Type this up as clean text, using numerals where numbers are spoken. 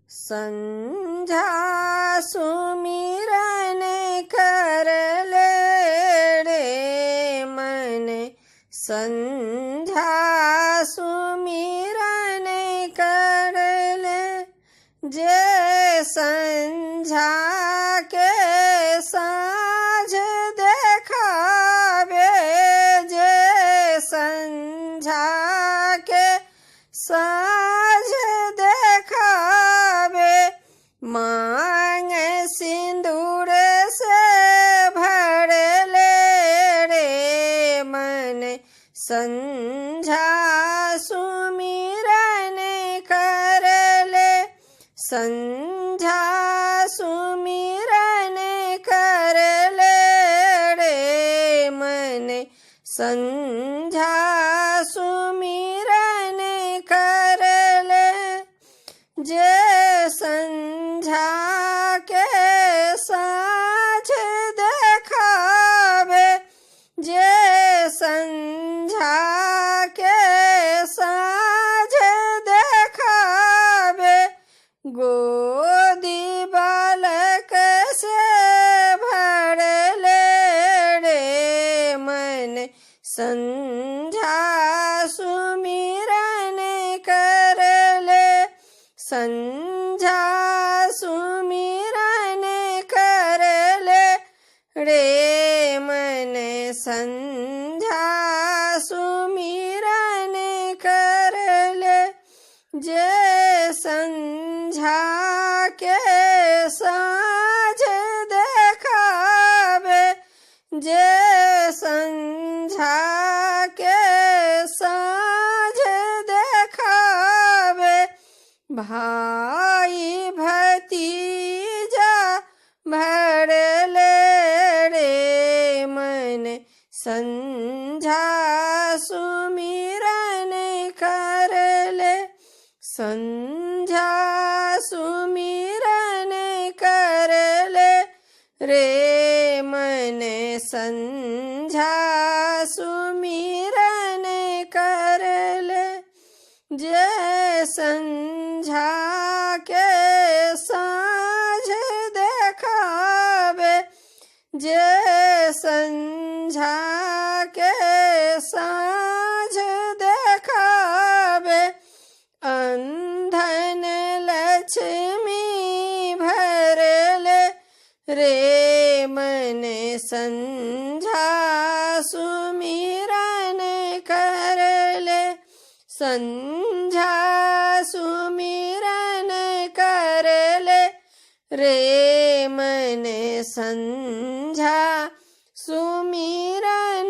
संझा सुमिरन कर ले रे मन। संझा सुमिरन कर ले, जे संझा के साँझ देखावे, जे संझा के साँझ देखावे। मांग सिंदूर से भर ले रे मन। संझा सुमिरन कर ले, संझा सुमिरन कर ले रे मन। संझा सुमिरन कर ले, जे संझा के साँझ देखावे, जे संझा के साँझ देखावे। गोदी बालक से भर ले रे मन। संझा सुमिरन कर ले, संझा सुमिरन कर ले रे मन। संझा सुमिरन कर ले, जे संझा के साँझ देखावे, जे संझा के साँझ देखावे। भाई भतीजा भर ले रे मन। संझा सुमिरन कर ले, संझा सुमिरन कर ले रे मन। संझा सुमिरन कर ले, जे संझा के साँझ देखावे, जे संझा के साँझ देखावे। अंधन लक्ष्मी भर ले रे मन। संझा सुमिरन कर ले, संझा सुमिरन कर ले रे मन। संझा सुमिरन